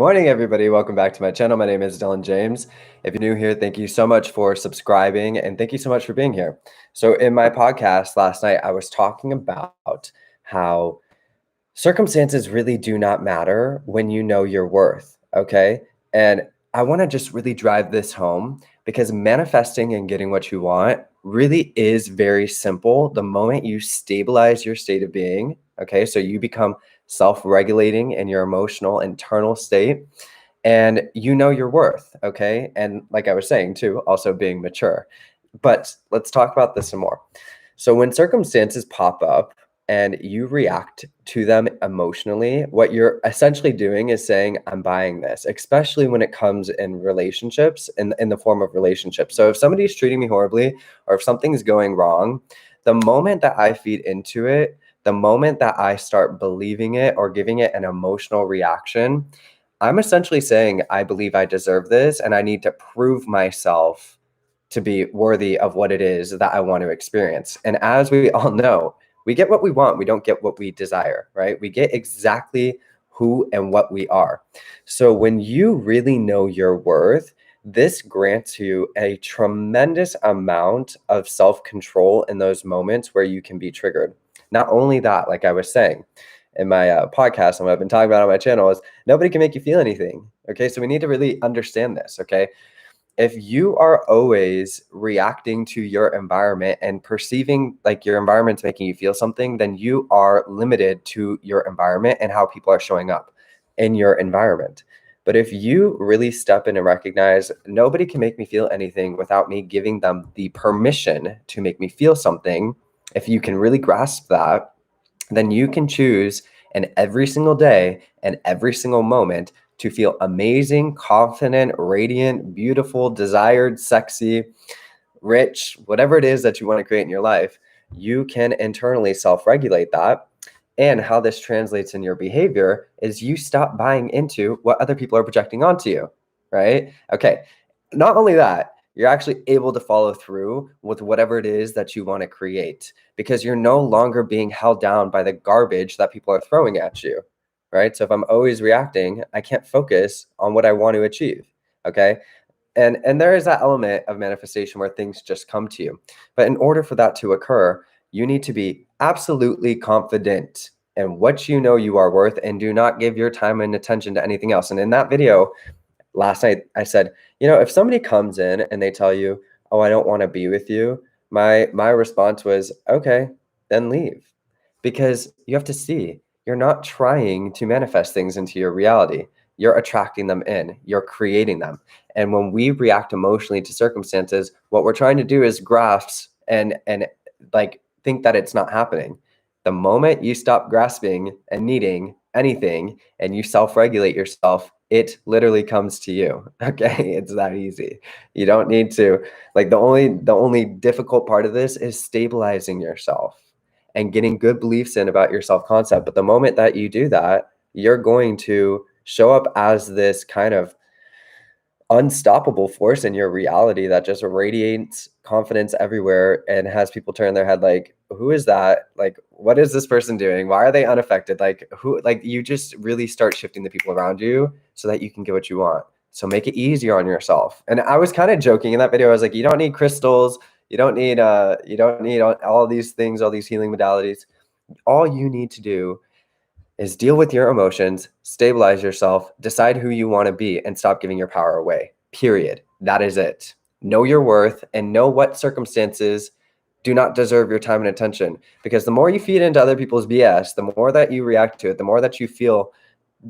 morning, everybody. Welcome back to my channel. My name is Dylan James. If you're new here, thank you so much for subscribing and thank you so much for being here. So in my podcast last night, I was talking about how circumstances really do not matter when you know your worth, okay? And I want to just really drive this home because manifesting and getting what you want really is very simple the moment you stabilize your state of being, okay? So you become self-regulating in your emotional internal state and you know your worth, okay? And like I was saying too, also being mature. But let's talk about this some more. So when circumstances pop up and you react to them emotionally, what you're essentially doing is saying, I'm buying this, especially when it comes in relationships, in the form of relationships. So if somebody's treating me horribly or if something's going wrong, the moment that I feed into it, the moment that I start believing it or giving it an emotional reaction, I'm essentially saying, I believe I deserve this and I need to prove myself to be worthy of what it is that I want to experience. And as we all know, we get what we want. We don't get what we desire, right? We get exactly who and what we are. So when you really know your worth, this grants you a tremendous amount of self-control in those moments where you can be triggered. Not only that, like I was saying in my podcast and what I've been talking about on my channel is nobody can make you feel anything. Okay, so we need to really understand this, okay? If you are always reacting to your environment and perceiving like your environment's making you feel something, then you are limited to your environment and how people are showing up in your environment. But if you really step in and recognize nobody can make me feel anything without me giving them the permission to make me feel something, if you can really grasp that, then you can choose in every single day and every single moment to feel amazing, confident, radiant, beautiful, desired, sexy, rich, whatever it is that you want to create in your life. You can internally self-regulate that. And how this translates in your behavior is you stop buying into what other people are projecting onto you, right? Okay, not only that, you're actually able to follow through with whatever it is that you want to create because you're no longer being held down by the garbage that people are throwing at you, right? So if I'm always reacting, I can't focus on what I want to achieve, okay? And there is that element of manifestation where things just come to you. But in order for that to occur, you need to be absolutely confident in what you know you are worth and do not give your time and attention to anything else. And in that video last night, I said, you know, if somebody comes in and they tell you, oh, I don't want to be with you, my response was, okay, then leave. Because you have to see, you're not trying to manifest things into your reality. You're attracting them in, you're creating them. And when we react emotionally to circumstances, what we're trying to do is grasp and like think that it's not happening. The moment you stop grasping and needing anything and you self-regulate yourself, it literally comes to you. Okay, it's that easy. You don't need to, like, the only difficult part of this is stabilizing yourself and getting good beliefs in about your self-concept. But the moment that you do that, you're going to show up as this kind of unstoppable force in your reality that just radiates confidence everywhere and has people turn their head like, who is that? Like, what is this person doing? Why are they unaffected? Like, who, like, you just really start shifting the people around you so that you can get what you want. So make it easier on yourself. And I was kind of joking in that video. I was like, you don't need crystals. You don't need all these things, all these healing modalities. All you need to do is deal with your emotions, stabilize yourself, decide who you want to be, and stop giving your power away. Period. That is it. Know your worth and know what circumstances do not deserve your time and attention. Because the more you feed into other people's BS, the more that you react to it, the more that you feel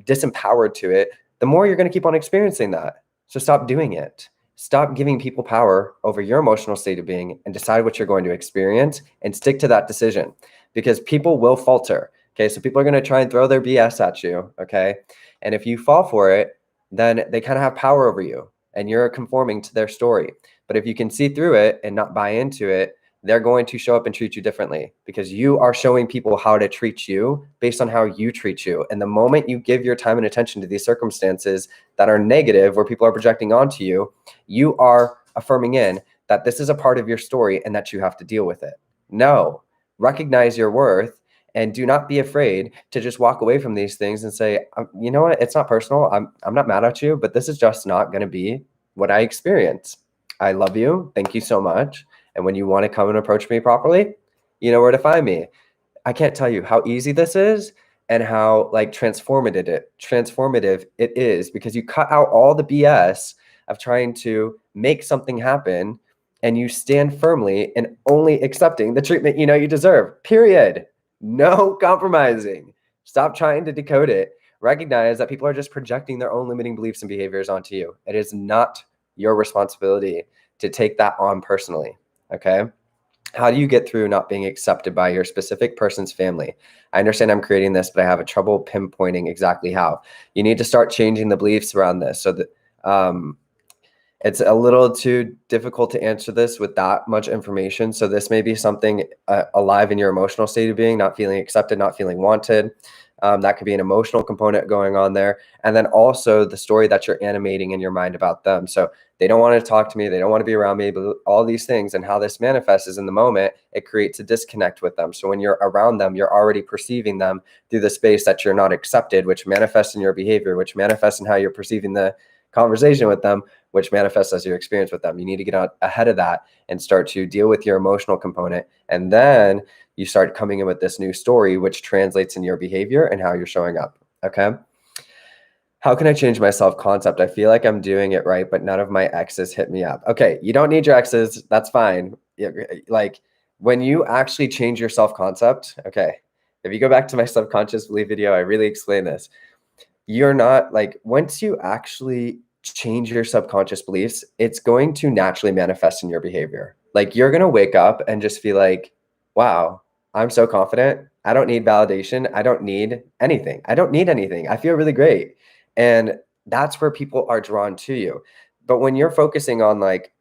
disempowered to it, the more you're going to keep on experiencing that. So stop doing it. Stop giving people power over your emotional state of being and decide what you're going to experience and stick to that decision because people will falter. Okay, so people are going to try and throw their BS at you, okay? And if you fall for it, then they kind of have power over you and you're conforming to their story. But if you can see through it and not buy into it, they're going to show up and treat you differently because you are showing people how to treat you based on how you treat you. And the moment you give your time and attention to these circumstances that are negative, where people are projecting onto you, you are affirming in that this is a part of your story and that you have to deal with it. No, recognize your worth And do not be afraid to just walk away from these things and say, you know what, it's not personal. I'm not mad at you, but this is just not going to be what I experience. I love you. Thank you so much. And when you want to come and approach me properly, you know where to find me. I can't tell you how easy this is and how like transformative it is, because you cut out all the BS of trying to make something happen and you stand firmly in only accepting the treatment you know you deserve. Period. No compromising. Stop trying to decode it. Recognize that people are just projecting their own limiting beliefs and behaviors onto you. It is not your responsibility to take that on personally. Okay. How do you get through not being accepted by your specific person's family? I understand I'm creating this, but I have a trouble pinpointing exactly how. You need to start changing the beliefs around this so that it's a little too difficult to answer this with that much information. So this may be something alive in your emotional state of being, not feeling accepted, not feeling wanted. That could be an emotional component going on there. And then also the story that you're animating in your mind about them. So they don't want to talk to me. They don't want to be around me, but all these things, and how this manifests is in the moment, it creates a disconnect with them. So when you're around them, you're already perceiving them through the space that you're not accepted, which manifests in your behavior, which manifests in how you're perceiving the conversation with them, which manifests as your experience with them. You need to get out ahead of that and start to deal with your emotional component. And then you start coming in with this new story, which translates in your behavior and how you're showing up. Okay. How can I change my self-concept? I feel like I'm doing it right, but none of my exes hit me up. Okay. You don't need your exes. That's fine. Like when you actually change your self-concept, okay. If you go back to my subconscious belief video, I really explain this. You're not like, once you actually change your subconscious beliefs, it's going to naturally manifest in your behavior. Like you're going to wake up and just feel like, wow, I'm so confident. I don't need validation. I don't need anything. I don't need anything. I feel really great. And that's where people are drawn to you. But when you're focusing on like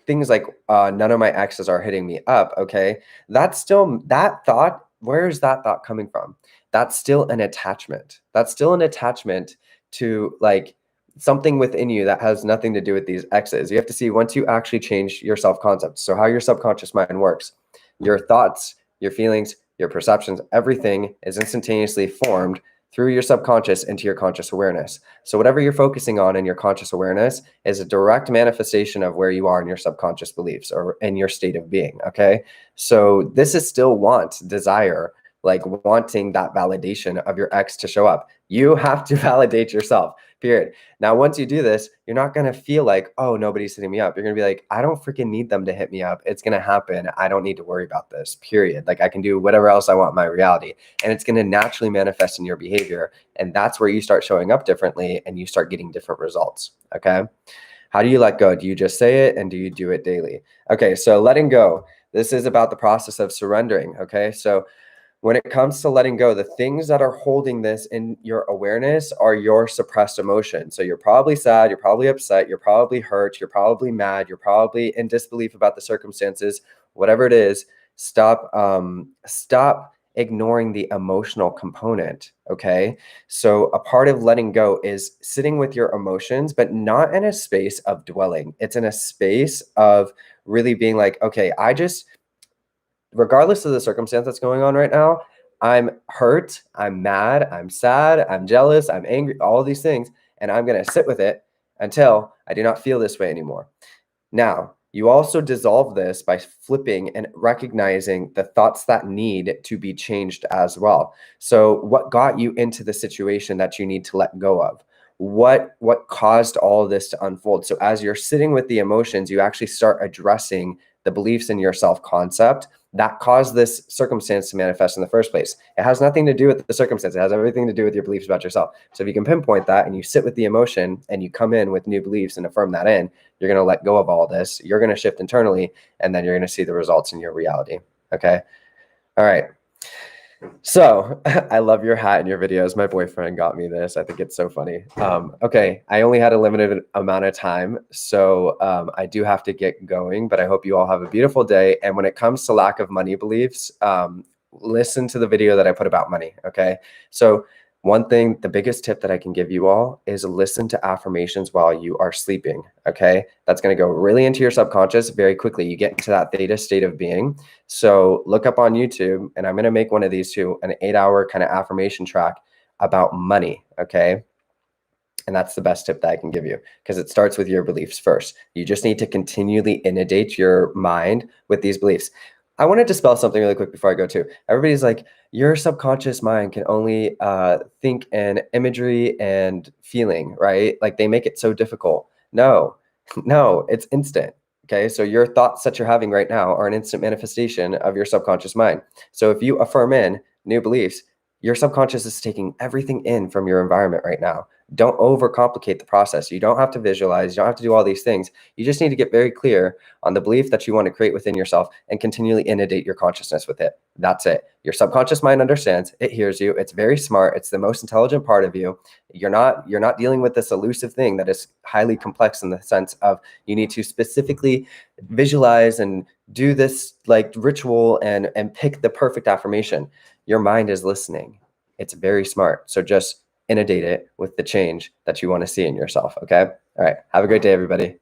things like none of my exes are hitting me up, okay, that's still that thought. Where is that thought coming from? That's still an attachment. That's still an attachment to like something within you that has nothing to do with these exes. You have to see, once you actually change your self-concept, so how your subconscious mind works, your thoughts, your feelings, your perceptions, everything is instantaneously formed through your subconscious into your conscious awareness. So whatever you're focusing on in your conscious awareness is a direct manifestation of where you are in your subconscious beliefs or in your state of being, okay? So this is still want, desire, like wanting that validation of your ex to show up. You have to validate yourself, period. Now, once you do this, you're not going to feel like, oh, nobody's hitting me up. You're going to be like, I don't freaking need them to hit me up. It's going to happen. I don't need to worry about this, period. Like I can do whatever else I want in my reality. And it's going to naturally manifest in your behavior. And that's where you start showing up differently and you start getting different results, okay? How do you let go? Do you just say it and do you do it daily? Okay, so letting go. This is about the process of surrendering, okay? So when it comes to letting go, the things that are holding this in your awareness are your suppressed emotions. So you're probably sad, you're probably upset, you're probably hurt, you're probably mad, you're probably in disbelief about the circumstances, whatever it is. Stop ignoring the emotional component, okay? So a part of letting go is sitting with your emotions, but not in a space of dwelling. It's in a space of really being like, okay, regardless of the circumstance that's going on right now, I'm hurt, I'm mad, I'm sad, I'm jealous, I'm angry, all these things, and I'm going to sit with it until I do not feel this way anymore. Now, you also dissolve this by flipping and recognizing the thoughts that need to be changed as well. So what got you into the situation that you need to let go of? What caused all of this to unfold? So as you're sitting with the emotions, you actually start addressing the beliefs in your self-concept that caused this circumstance to manifest in the first place. It has nothing to do with the circumstance. It has everything to do with your beliefs about yourself. So if you can pinpoint that and you sit with the emotion and you come in with new beliefs and affirm that in, you're going to let go of all this. You're going to shift internally, and then you're going to see the results in your reality. Okay. All right. So I love your hat and your videos. My boyfriend got me this. I think it's so funny. Okay, I only had a limited amount of time, so I do have to get going, but I hope you all have a beautiful day. And when it comes to lack of money beliefs, listen to the video that I put about money, okay? So One thing, the biggest tip that I can give you all is listen to affirmations while you are sleeping, okay? That's gonna go really into your subconscious very quickly. You get into that theta state of being. So look up on YouTube, and I'm gonna make one of these too, an 8-hour kind of affirmation track about money, okay? And that's the best tip that I can give you, because it starts with your beliefs first. You just need to continually inundate your mind with these beliefs. I want to dispel something really quick before I go to. Everybody's like, your subconscious mind can only think in imagery and feeling, right? Like they make it so difficult. No, no, it's instant. Okay, so your thoughts that you're having right now are an instant manifestation of your subconscious mind. So if you affirm in new beliefs, your subconscious is taking everything in from your environment right now. Don't overcomplicate the process. You don't have to visualize. You don't have to do all these things. You just need to get very clear on the belief that you want to create within yourself and continually inundate your consciousness with it. That's it. Your subconscious mind understands. It hears you. It's very smart. It's the most intelligent part of you. You're not dealing with this elusive thing that is highly complex in the sense of you need to specifically visualize and do this like ritual and pick the perfect affirmation. Your mind is listening. It's very smart. So just inundate it with the change that you want to see in yourself. Okay. All right. Have a great day, everybody.